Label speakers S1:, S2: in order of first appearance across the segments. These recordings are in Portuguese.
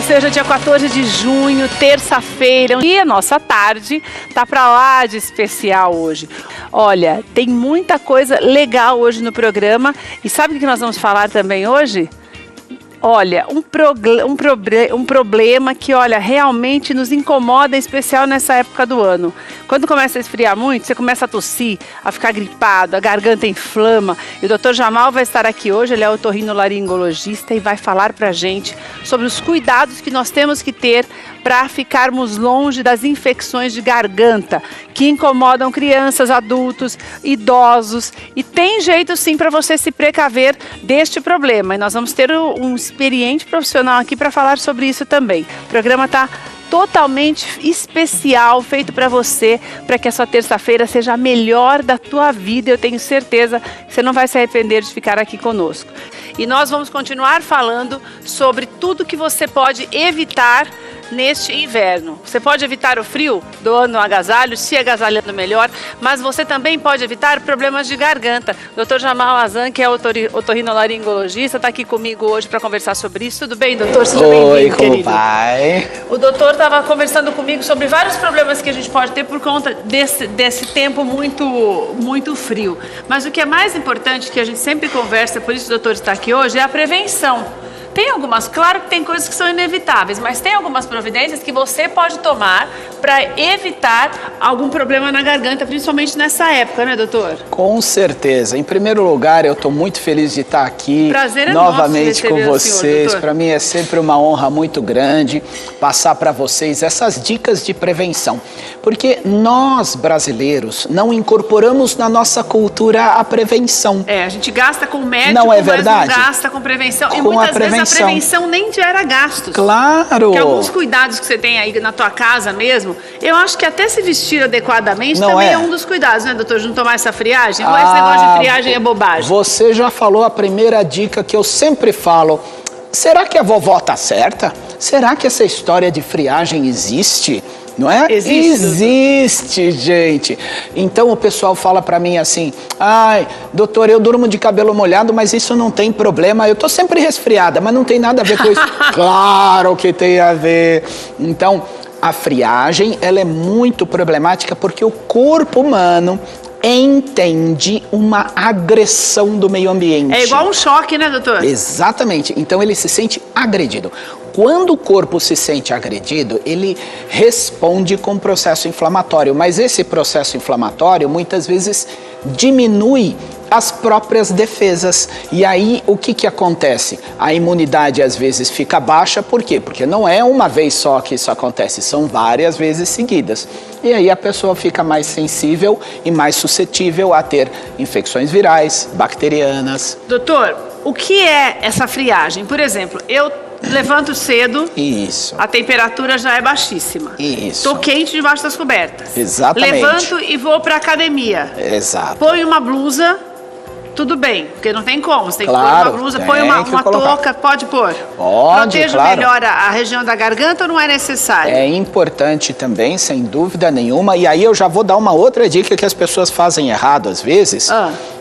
S1: você. Hoje é dia 14 de junho, terça-feira. E a nossa tarde tá pra lá de especial hoje. Olha, tem muita coisa legal hoje no programa. E sabe o que nós vamos falar também hoje? Olha, um problema que, olha, realmente nos incomoda, em especial nessa época do ano. Quando começa a esfriar muito, você começa a tossir, a ficar gripado, a garganta inflama. E o Dr. Jamal vai estar aqui hoje, ele é otorrinolaringologista e vai falar pra gente sobre os cuidados que nós temos que ter para ficarmos longe das infecções de garganta, que incomodam crianças, adultos, idosos. E tem jeito sim para você se precaver deste problema. E nós vamos ter um experiente profissional aqui para falar sobre isso também. O programa está totalmente especial, feito para você, para que a sua terça-feira seja a melhor da tua vida. Eu tenho certeza que você não vai se arrepender de ficar aqui conosco. E nós vamos continuar falando sobre tudo que você pode evitar neste inverno. Você pode evitar o frio, doando um agasalho, se agasalhando melhor, mas você também pode evitar problemas de garganta. O Dr. Jamal Azan, que é otorrinolaringologista, está aqui comigo hoje para conversar sobre isso. Tudo bem, doutor? Seja bem-vindo, querido.
S2: Como vai?
S1: O doutor estava conversando comigo sobre vários problemas que a gente pode ter por conta desse tempo muito frio. Mas o que é mais importante, que a gente sempre conversa, por isso o doutor está aqui hoje, é a prevenção. Tem algumas, claro que tem coisas que são inevitáveis, mas tem algumas providências que você pode tomar para evitar algum problema na garganta, principalmente nessa época, né, doutor?
S2: Com certeza. Em primeiro lugar, eu estou muito feliz de estar aqui novamente com vocês. Para mim é sempre uma honra muito grande passar para vocês essas dicas de prevenção. Porque nós, brasileiros, não incorporamos na nossa cultura a prevenção.
S1: A gente gasta com médico,
S2: não é verdade?
S1: Mas não gasta com prevenção. E
S2: com
S1: muitas vezes a prevenção nem gera gastos.
S2: Claro!
S1: Porque alguns cuidados que você tem aí na tua casa mesmo, eu acho que até se vestir adequadamente
S2: não
S1: também é um dos cuidados, né, doutor? De não tomar essa friagem. Ou esse negócio de friagem é bobagem?
S2: Você já falou a primeira dica que eu sempre falo. Será que a vovó tá certa? Será que essa história de friagem existe? Não é? Existe, gente. Então o pessoal fala pra mim assim: ai, doutor, eu durmo de cabelo molhado, mas isso não tem problema. Eu tô sempre resfriada, mas não tem nada a ver com isso. Claro que tem a ver. Então, a friagem, ela é muito problemática porque o corpo humano entende uma agressão do meio ambiente.
S1: É igual um choque, né, doutor?
S2: Exatamente. Então ele se sente agredido. Quando o corpo se sente agredido, ele responde com processo inflamatório. Mas esse processo inflamatório, muitas vezes, diminui as próprias defesas. E aí, o que acontece? A imunidade, às vezes, fica baixa. Por quê? Porque não é uma vez só que isso acontece, são várias vezes seguidas. E aí a pessoa fica mais sensível e mais suscetível a ter infecções virais, bacterianas.
S1: Doutor, o que é essa friagem? Por exemplo, eu levanto cedo,
S2: isso,
S1: a temperatura já é baixíssima.
S2: Isso.
S1: Tô quente debaixo das cobertas.
S2: Exatamente.
S1: Levanto e vou pra academia.
S2: Exato.
S1: Ponho uma blusa, tudo bem, porque não tem como. Você tem que pôr uma blusa, põe uma touca, pode pôr.
S2: Pode,
S1: proteja melhor a região da garganta ou não é necessário?
S2: É importante também, sem dúvida nenhuma. E aí eu já vou dar uma outra dica que as pessoas fazem errado às vezes.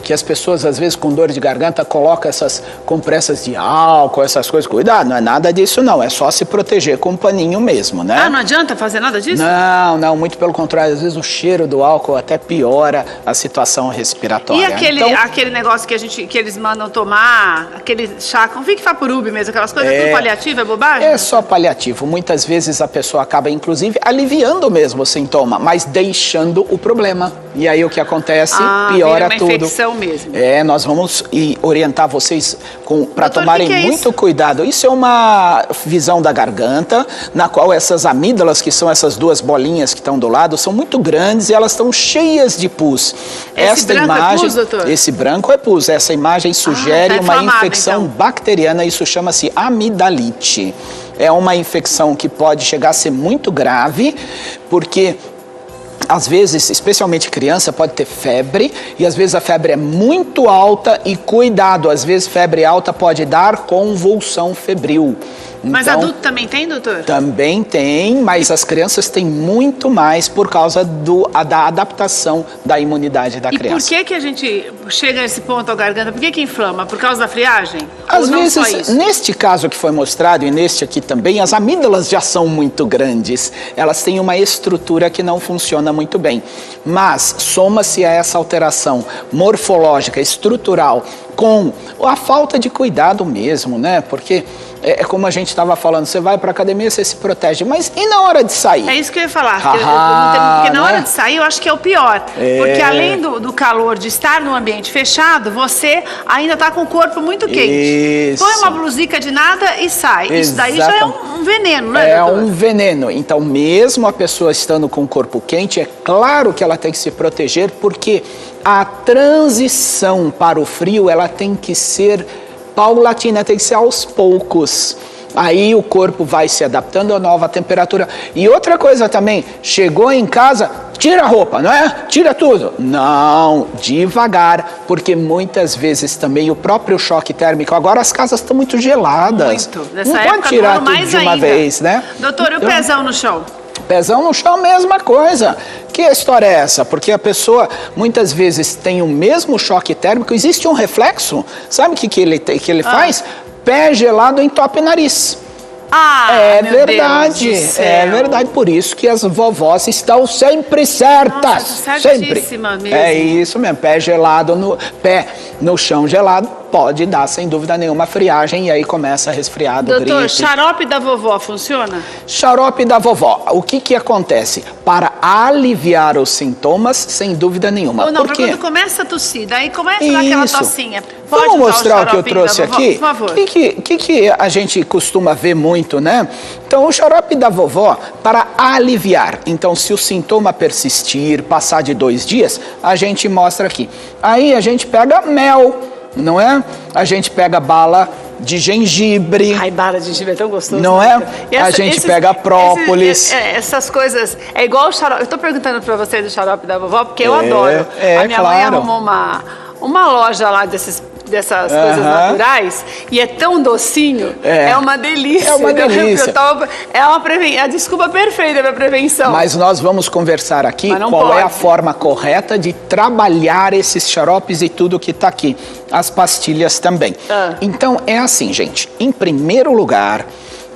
S2: Que as pessoas, às vezes, com dor de garganta, colocam essas compressas de álcool, essas coisas. Cuidado, não é nada disso não. É só se proteger com um paninho mesmo, né?
S1: Ah, não adianta fazer nada disso?
S2: Não, muito pelo contrário. Às vezes o cheiro do álcool até piora a situação respiratória.
S1: E aquele negócio que eles mandam tomar, aquele chá, não fica Fapurub mesmo, aquelas coisas, é tudo paliativo, é bobagem?
S2: É só paliativo. Muitas vezes a pessoa acaba, inclusive, aliviando mesmo o sintoma, mas deixando o problema. E aí o que acontece? Piora tudo.
S1: Infecção mesmo.
S2: Nós vamos orientar vocês para tomarem muito cuidado. Isso é uma visão da garganta, na qual essas amígdalas, que são essas duas bolinhas que estão do lado, são muito grandes e elas estão cheias de pus.
S1: Essa imagem, é pus, doutor?
S2: Esse branco é pus. Essa imagem sugere uma infecção bacteriana, isso chama-se amidalite. É uma infecção que pode chegar a ser muito grave, porque às vezes, especialmente criança, pode ter febre e às vezes a febre é muito alta e cuidado, às vezes febre alta pode dar convulsão febril.
S1: Mas adulto também tem, doutor?
S2: Também tem, mas as crianças têm muito mais por causa da adaptação da imunidade da criança.
S1: E por que a gente chega nesse ponto, a garganta? Por que inflama? Por causa da friagem?
S2: Às vezes, neste caso que foi mostrado e neste aqui também, as amígdalas já são muito grandes. Elas têm uma estrutura que não funciona muito bem. Mas soma-se a essa alteração morfológica, estrutural, com a falta de cuidado mesmo, né? Porque é como a gente estava falando, você vai para a academia, você se protege, mas e na hora de sair?
S1: É isso que eu ia falar, porque na hora de sair eu acho que é o pior, porque além do calor de estar num ambiente fechado, você ainda está com o corpo muito quente.
S2: Isso.
S1: Põe uma blusica de nada e sai. Isso daí já é um veneno, né,
S2: É
S1: doutor?
S2: um veneno. Então, mesmo a pessoa estando com o corpo quente, é claro que ela tem que se proteger, porque a transição para o frio, ela tem que ser paulatina, tem que ser aos poucos. Aí o corpo vai se adaptando à nova temperatura. E outra coisa também, chegou em casa, tira a roupa, não é? Tira tudo. Não, devagar, porque muitas vezes também o próprio choque térmico, agora as casas estão muito geladas.
S1: Muito. Nessa
S2: não
S1: época
S2: pode tirar tudo de uma vez, né?
S1: Doutor, e o pezão no chão?
S2: Pezão no chão, mesma coisa. Que história é essa? Porque a pessoa muitas vezes tem o mesmo choque térmico, existe um reflexo. Sabe o que ele faz? Pé gelado entope nariz. É verdade, é verdade. Por isso que as vovós estão sempre certas.
S1: Nossa,
S2: sempre.
S1: Mesmo.
S2: É isso mesmo, pé no chão gelado pode dar, sem dúvida nenhuma, friagem e aí começa resfriado, gripe.
S1: Doutor, xarope da vovó funciona?
S2: Xarope da vovó, o que acontece? Para aliviar os sintomas, sem dúvida nenhuma.
S1: Ou não,
S2: Por quê?
S1: quando começa a tossir, daí começa a dar aquela tossinha.
S2: Vamos mostrar o que eu trouxe aqui?
S1: Por favor.
S2: O que a gente costuma ver muito, né? Então, o xarope da vovó, para aliviar. Então, se o sintoma persistir, passar de 2 dias, a gente mostra aqui. Aí a gente pega mel, não é? A gente pega bala de gengibre.
S1: Ai, bala de gengibre é tão gostoso.
S2: Não é? A gente pega própolis.
S1: Essas coisas, é igual o xarope. Eu tô perguntando pra você do xarope da vovó, porque eu adoro. A minha mãe arrumou uma loja lá dessas coisas naturais e é tão docinho, é uma delícia.
S2: É uma delícia.
S1: É a desculpa perfeita para prevenção.
S2: Mas nós vamos conversar aqui qual é a forma correta de trabalhar esses xaropes e tudo que está aqui. As pastilhas também. Então é assim, gente. Em primeiro lugar,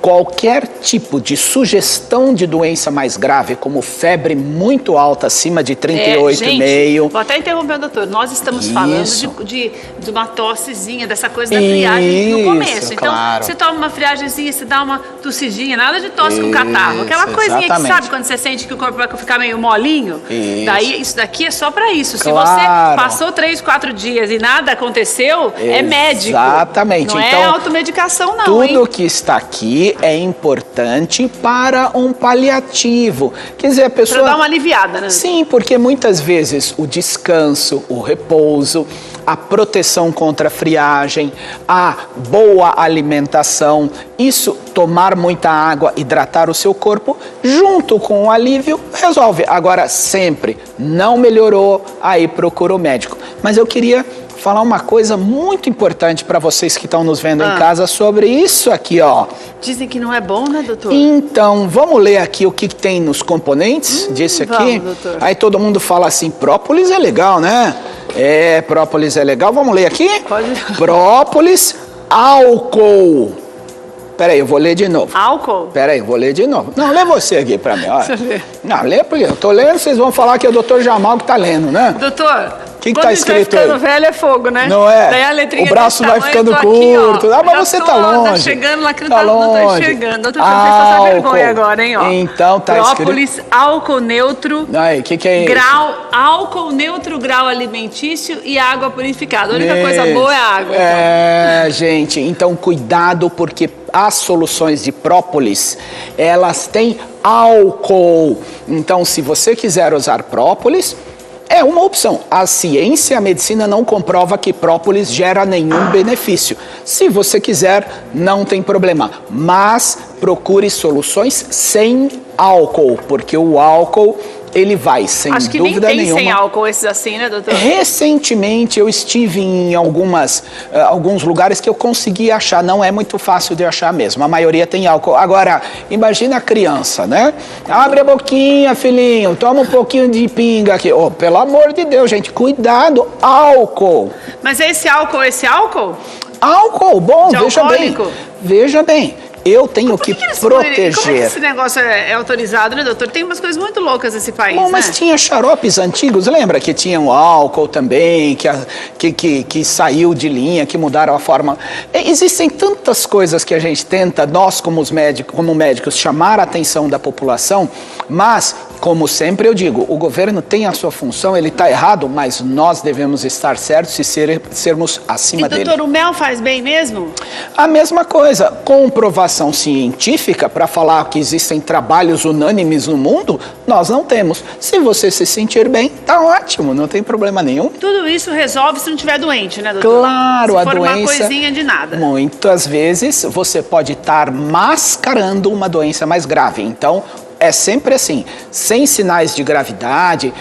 S2: qualquer tipo de sugestão de doença mais grave, como febre muito alta, acima de 38,5.
S1: Vou até interromper o doutor. Nós estamos falando de uma tossezinha, dessa coisa da friagem no começo. Então, você toma uma friagemzinha, você dá uma tossidinha, nada de tosse com catarro. Aquela coisinha que sabe quando você sente que o corpo vai ficar meio molinho? Daí, isso daqui é só para isso. Se você passou 3, 4 dias e nada aconteceu, é médico.
S2: Exatamente.
S1: Não
S2: então,
S1: é automedicação, não.
S2: Tudo que está aqui é importante para um paliativo. Quer dizer, a pessoa...
S1: Para dar uma aliviada, né?
S2: Sim, porque muitas vezes o descanso, o repouso, a proteção contra a friagem, a boa alimentação, isso, tomar muita água, hidratar o seu corpo, junto com o alívio, resolve. Agora, sempre não melhorou, aí procura o médico. Mas eu queria falar uma coisa muito importante para vocês que estão nos vendo em casa sobre isso aqui, ó.
S1: Dizem que não é bom, né, doutor?
S2: Então, vamos ler aqui o que tem nos componentes desse aqui?
S1: Vamos, doutor.
S2: Aí todo mundo fala assim, própolis é legal, né? Própolis é legal. Vamos ler aqui? Pode. Própolis, álcool. Peraí, eu vou ler de novo.
S1: Álcool?
S2: Peraí, eu vou ler de novo. Não, lê você aqui pra mim, olha.
S1: Deixa eu ler.
S2: Não, lê porque eu tô lendo, vocês vão falar que é o doutor Jamal que tá lendo, né?
S1: Doutor,
S2: O que tá escrito
S1: vai ficando
S2: aí?
S1: velho é fogo, né?
S2: Não é?
S1: Daí a letrinha
S2: O braço vai ficando
S1: aqui,
S2: curto.
S1: ó.
S2: Mas você tá longe.
S1: Tá chegando lá que
S2: tá
S1: não
S2: longe.
S1: tá enxergando. Doutor, você fez passar vergonha agora, hein, ó.
S2: Então tá
S1: Própolis, álcool neutro.
S2: Aí, o que é isso?
S1: Álcool neutro, grau alimentício e água purificada. A única coisa boa é a água.
S2: Então. Gente, então cuidado porque as soluções de própolis, elas têm álcool. Então, se você quiser usar própolis, é uma opção. A ciência e a medicina não comprova que própolis gera nenhum benefício. Se você quiser, não tem problema. Mas procure soluções sem álcool, porque o álcool ele vai, sem
S1: Acho que
S2: dúvida
S1: nem tem
S2: nenhuma.
S1: sem álcool esses assim, né, doutor?
S2: Recentemente eu estive em alguns lugares que eu consegui achar, não é muito fácil de achar mesmo, a maioria tem álcool. Agora, imagina a criança, né? Abre a boquinha, filhinho, toma um pouquinho de pinga aqui. Oh, pelo amor de Deus, gente, cuidado, álcool.
S1: Mas é esse álcool?
S2: Álcool, bom,
S1: De alcoólico?
S2: Veja bem. Eu tenho que proteger.
S1: Como é que esse negócio é autorizado, né, doutor? Tem umas coisas muito loucas nesse país,
S2: bom, mas
S1: né?
S2: tinha xaropes antigos, lembra que tinham álcool também, que saiu de linha, que mudaram a forma. Existem tantas coisas que a gente tenta, nós como médicos, chamar a atenção da população, mas, como sempre eu digo, o governo tem a sua função, ele está errado, mas nós devemos estar certos e sermos acima dele.
S1: Doutor, o mel faz bem mesmo?
S2: A mesma coisa, comprovação científica para falar que existem trabalhos unânimes no mundo, nós não temos. Se você se sentir bem, tá ótimo, não tem problema nenhum.
S1: Tudo isso resolve se não estiver doente, né, doutor?
S2: Claro, a doença...
S1: Se for uma coisinha de nada.
S2: Muitas vezes você pode estar mascarando uma doença mais grave. Então, é sempre assim, sem sinais de gravidade,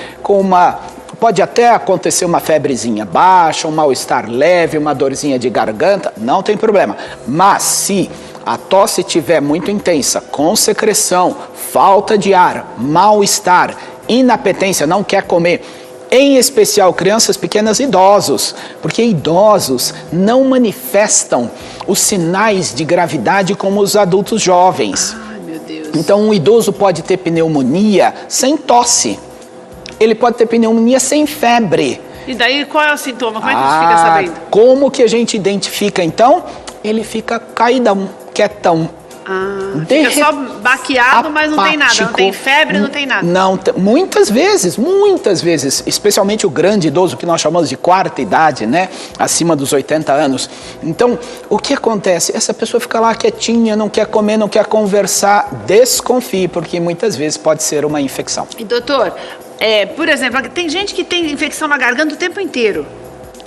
S2: pode até acontecer uma febrezinha baixa, um mal-estar leve, uma dorzinha de garganta, não tem problema. Mas se a tosse estiver muito intensa, com secreção, falta de ar, mal-estar, inapetência, não quer comer, em especial crianças pequenas e idosos, porque idosos não manifestam os sinais de gravidade como os adultos jovens.
S1: Ai, meu Deus.
S2: Então, um idoso pode ter pneumonia sem tosse. Ele pode ter pneumonia sem febre.
S1: E daí, qual é o sintoma? Como é que a gente fica sabendo?
S2: Como que a gente identifica, então? Ele fica caidão, quietão.
S1: Fica só baqueado, mas não tem nada. Não tem febre, não tem nada.
S2: Não, muitas vezes, especialmente o grande idoso, que nós chamamos de quarta idade, né? Acima dos 80 anos. Então, o que acontece? Essa pessoa fica lá quietinha, não quer comer, não quer conversar. Desconfie, porque muitas vezes pode ser uma infecção.
S1: E doutor, por exemplo, tem gente que tem infecção na garganta o tempo inteiro.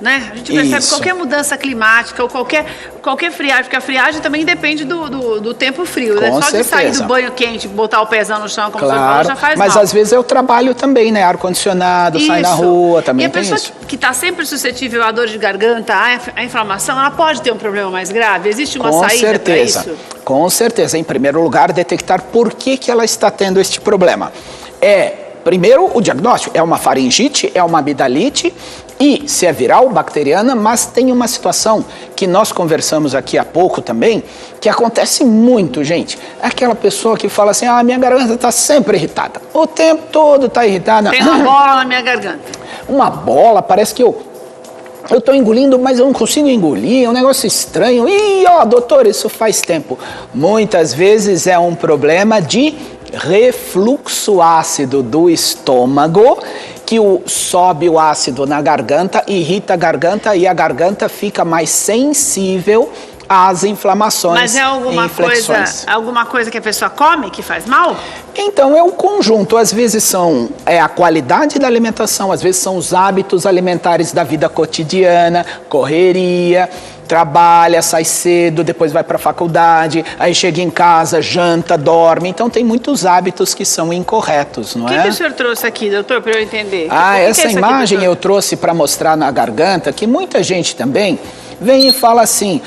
S1: Né? A gente percebe qualquer mudança climática ou qualquer friagem, porque a friagem também depende do tempo frio, né? Só de sair do banho quente, botar o pezão no chão, como você falou, já faz mal.
S2: Mas às vezes eu trabalho também, né? Ar-condicionado, sai na rua, também tem isso. E a pessoa
S1: que está sempre suscetível à dor de garganta, à inflamação, ela pode ter um problema mais grave? Existe uma saída para isso?
S2: Com certeza. Em primeiro lugar, detectar por que ela está tendo este problema. Primeiro, o diagnóstico. É uma faringite, é uma amidalite e se é viral, bacteriana, mas tem uma situação que nós conversamos aqui há pouco também, que acontece muito, gente. É aquela pessoa que fala assim, minha garganta está sempre irritada. O tempo todo está irritada.
S1: Tem uma bola na minha garganta.
S2: Uma bola, parece que eu estou engolindo, mas eu não consigo engolir, é um negócio estranho. Doutor, isso faz tempo. Muitas vezes é um problema de refluxo ácido do estômago, que sobe o ácido na garganta, irrita a garganta e a garganta fica mais sensível às inflamações. Mas é
S1: alguma coisa que a pessoa come que faz mal?
S2: Então é um conjunto, às vezes é a qualidade da alimentação, às vezes são os hábitos alimentares da vida cotidiana, correria, trabalha, sai cedo, depois vai para a faculdade, aí chega em casa, janta, dorme. Então tem muitos hábitos que são incorretos, não é?
S1: O que o senhor trouxe aqui, doutor, para eu entender?
S2: Essa imagem aqui, eu trouxe para mostrar na garganta, que muita gente também vem e fala assim,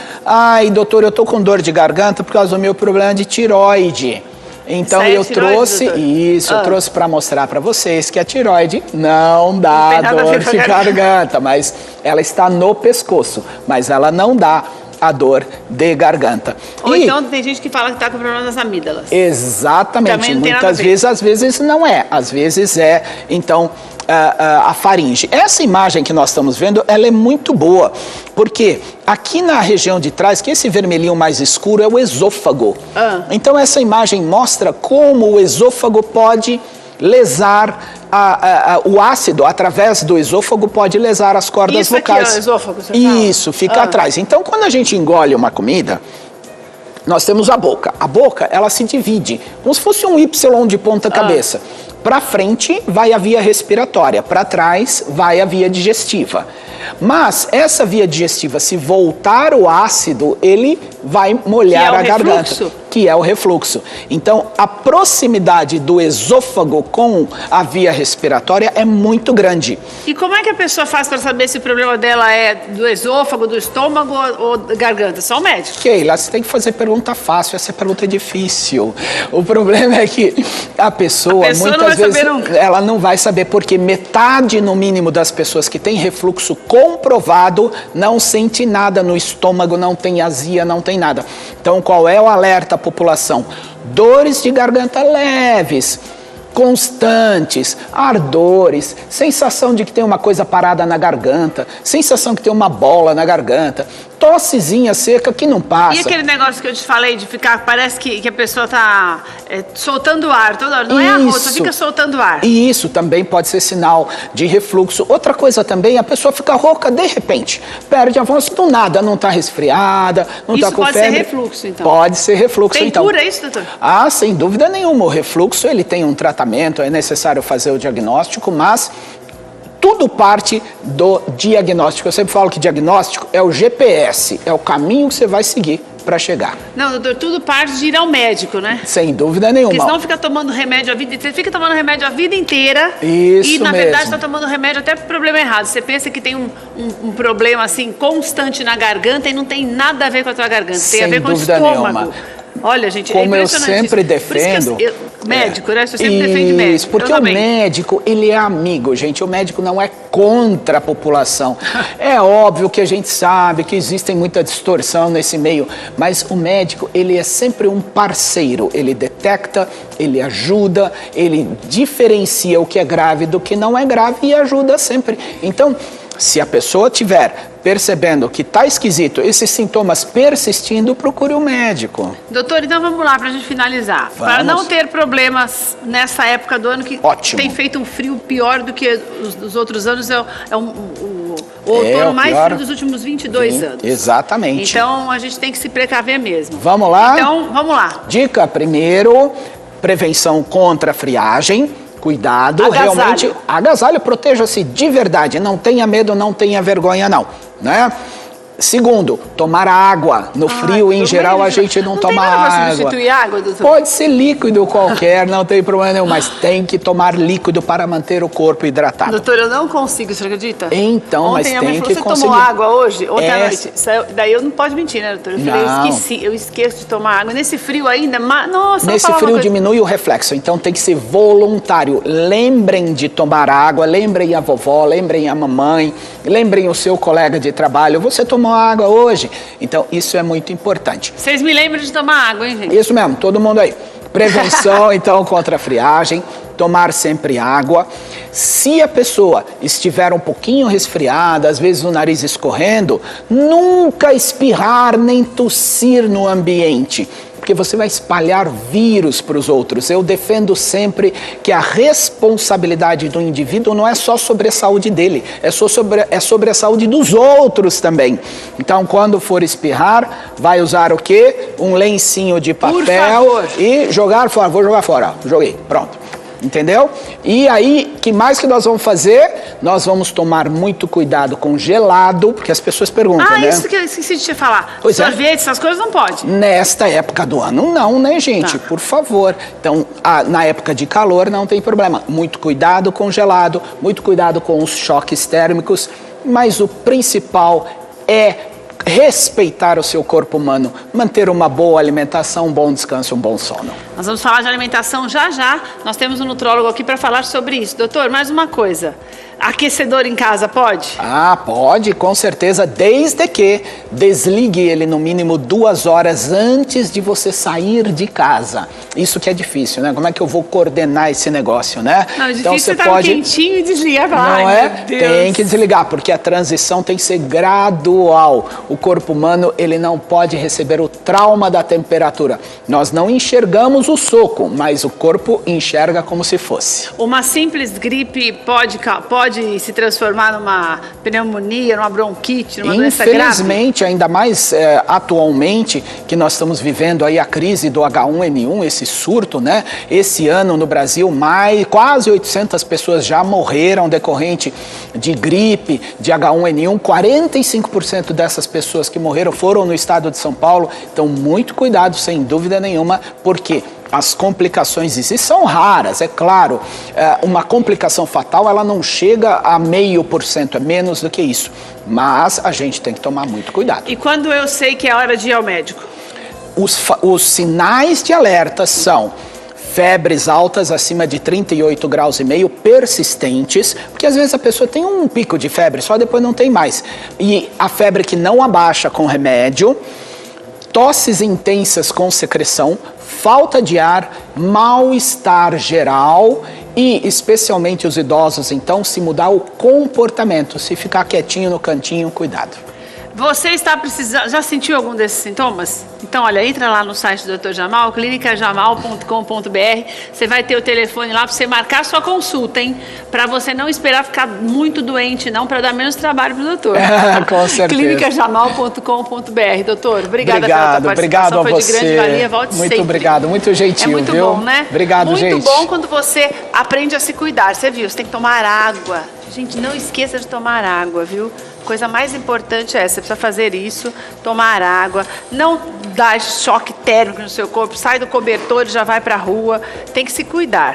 S2: doutor, eu tô com dor de garganta por causa do meu problema de tireoide. Então eu trouxe eu trouxe para mostrar para vocês que a tireoide não dá dor de garganta, mas ela está no pescoço, mas ela não dá a dor de garganta.
S1: Então tem gente que fala que está com problema nas amígdalas.
S2: Exatamente, muitas vezes, às vezes não é, às vezes é, então, a faringe. Essa imagem que nós estamos vendo, ela é muito boa, porque aqui na região de trás, que esse vermelhinho mais escuro é o esôfago. Então essa imagem mostra como o esôfago pode lesar o ácido através do esôfago, pode lesar as cordas vocais.
S1: Aqui, esôfago, você
S2: Isso, fica atrás. Então quando a gente engole uma comida, nós temos a boca. A boca, ela se divide, como se fosse um Y de ponta cabeça. Para frente vai a via respiratória, para trás vai a via digestiva. Mas essa via digestiva, se voltar o ácido, ele vai molhar a garganta. que é o refluxo. Então, a proximidade do esôfago com a via respiratória é muito grande.
S1: E como é que a pessoa faz para saber se o problema dela é do esôfago, do estômago ou da garganta? Só o médico.
S2: Keila, você tem que fazer pergunta fácil, essa pergunta é difícil. O problema é que a pessoa muitas vezes, ela não vai saber, porque metade, no mínimo, das pessoas que têm refluxo comprovado não sente nada no estômago, não tem azia, não tem nada. Então, qual é o alerta à população? Dores de garganta leves, constantes, ardores, sensação de que tem uma coisa parada na garganta, sensação que tem uma bola na garganta, tossezinha seca que não passa.
S1: E aquele negócio que eu te falei de ficar, parece que a pessoa está soltando ar toda hora, não é arroto, fica soltando ar.
S2: E isso também pode ser sinal de refluxo. Outra coisa também, a pessoa fica rouca de repente, perde a voz do nada, não está resfriada, não está com febre.
S1: Isso pode ser refluxo, então?
S2: Pode ser refluxo, então.
S1: Tem cura isso, doutor?
S2: Ah, sem dúvida nenhuma. O refluxo, ele tem um tratamento, é necessário fazer o diagnóstico, mas tudo parte do diagnóstico. Eu sempre falo que diagnóstico é o GPS, é o caminho que você vai seguir para chegar.
S1: Não, doutor, tudo parte de ir ao médico, né?
S2: Sem dúvida nenhuma.
S1: Porque senão fica tomando remédio a vida inteira. Você fica tomando remédio a vida inteira.
S2: Isso
S1: e, na
S2: mesmo.
S1: verdade, está tomando remédio até pro problema errado. Você pensa que tem um problema, assim, constante na garganta e não tem nada a ver com a tua garganta. Tem a ver com o estômago. Nenhuma. Olha, gente,
S2: como eu sempre defendo...
S1: médico, né? Você sempre defende médico.
S2: Porque o médico, ele é amigo, gente. O médico não é contra a população. É óbvio que a gente sabe que existe muita distorção nesse meio, mas o médico, ele é sempre um parceiro. Ele detecta, ele ajuda, ele diferencia o que é grave do que não é grave e ajuda sempre. Então, se a pessoa tiver percebendo que está esquisito, esses sintomas persistindo, procure um médico.
S1: Doutor, então vamos lá para a gente finalizar. Para não ter problemas nessa época do ano que tem feito um frio pior do que os outros anos, é o outono mais frio dos últimos 22 anos.
S2: Exatamente.
S1: Então a gente tem que se precaver mesmo.
S2: Vamos lá?
S1: Então vamos lá.
S2: Dica primeiro, prevenção contra a friagem. Cuidado,
S1: agasalho.
S2: Realmente, agasalho, proteja-se de verdade, não tenha medo, não tenha vergonha não, né? Segundo, tomar água. No frio, em geral, a gente não toma água.
S1: Não tem nada para substituir água, doutor?
S2: Pode ser líquido qualquer, não tem problema nenhum, mas tem que tomar líquido para manter o corpo hidratado.
S1: Doutor, eu não consigo, você acredita?
S2: Então,
S1: ontem
S2: mas tem que conseguir.
S1: Você tomou água hoje? Ontem à noite? Daí eu não pode mentir, né, doutor? Eu falei, eu esqueço de tomar água. Nesse frio ainda, nossa,
S2: nesse frio diminui o reflexo, então tem que ser voluntário. Lembrem de tomar água, lembrem a vovó, lembrem a mamãe, lembrem o seu colega de trabalho. Você tomou água hoje? Então, isso é muito importante.
S1: Vocês me lembram de tomar água, hein, gente?
S2: Isso mesmo, todo mundo aí. Prevenção, então, contra a friagem, tomar sempre água. Se a pessoa estiver um pouquinho resfriada, às vezes o nariz escorrendo, nunca espirrar nem tossir no ambiente, porque você vai espalhar vírus para os outros. Eu defendo sempre que a responsabilidade do indivíduo não é só sobre a saúde dele, é sobre a saúde dos outros também. Então, quando for espirrar, vai usar o quê? Um lencinho de papel e jogar fora. Vou jogar fora. Joguei. Pronto. Entendeu? E aí, que mais que nós vamos fazer? Nós vamos tomar muito cuidado com gelado, porque as pessoas perguntam, né?
S1: Isso que eu esqueci de te falar.
S2: Pois
S1: sorvete, essas coisas não pode.
S2: Nesta época do ano, não, né, gente? Por favor. Então, na época de calor, não tem problema. Muito cuidado com gelado, muito cuidado com os choques térmicos, mas o principal é respeitar o seu corpo humano, manter uma boa alimentação, um bom descanso, um bom sono.
S1: Nós vamos falar de alimentação já já. Nós temos um nutrólogo aqui para falar sobre isso. Doutor, mais uma coisa. Aquecedor em casa pode?
S2: Ah, pode, com certeza, desde que desligue ele no mínimo 2 horas antes de você sair de casa. Isso que é difícil, né? Como é que eu vou coordenar esse negócio, né?
S1: Não, é difícil, então você pode quentinho e desligar.
S2: Não é? Tem que desligar, porque a transição tem que ser gradual. O corpo humano, ele não pode receber o trauma da temperatura. Nós não enxergamos tomamos o soco, mas o corpo enxerga como se fosse.
S1: Uma simples gripe pode se transformar numa pneumonia, numa bronquite, numa doença grave?
S2: Infelizmente, ainda mais atualmente, que nós estamos vivendo aí a crise do H1N1, esse surto, né? Esse ano no Brasil, quase 800 pessoas já morreram decorrente de gripe, de H1N1. 45% dessas pessoas que morreram foram no estado de São Paulo. Então, muito cuidado, sem dúvida nenhuma, porque as complicações são raras, é claro. Uma complicação fatal, ela não chega a 0,5%, é menos do que isso. Mas a gente tem que tomar muito cuidado.
S1: E quando eu sei que é hora de ir ao médico?
S2: Os sinais de alerta são febres altas acima de 38,5 graus, persistentes, porque às vezes a pessoa tem um pico de febre, só depois não tem mais. E a febre que não abaixa com remédio, tosses intensas com secreção, falta de ar, mal-estar geral e, especialmente os idosos, então, se mudar o comportamento, se ficar quietinho no cantinho, cuidado.
S1: Você está precisando, já sentiu algum desses sintomas? Então, olha, entra lá no site do Dr. Jamal, clinicajamal.com.br, você vai ter o telefone lá para você marcar sua consulta, hein? Para você não esperar ficar muito doente, não, para dar menos trabalho para o doutor.
S2: Com certeza.
S1: clinicajamal.com.br. Doutor, obrigada pela sua participação,
S2: obrigado a
S1: foi
S2: você.
S1: De grande valia, volte
S2: muito
S1: sempre.
S2: Obrigado, muito gentil,
S1: é muito
S2: viu?
S1: bom, né?
S2: Obrigado,
S1: muito
S2: gente.
S1: Muito bom quando você aprende a se cuidar, você viu, você tem que tomar água. Gente, não esqueça de tomar água, viu? Coisa mais importante é essa, você precisa fazer isso, tomar água, não dar choque térmico no seu corpo, sai do cobertor e já vai para a rua, tem que se cuidar.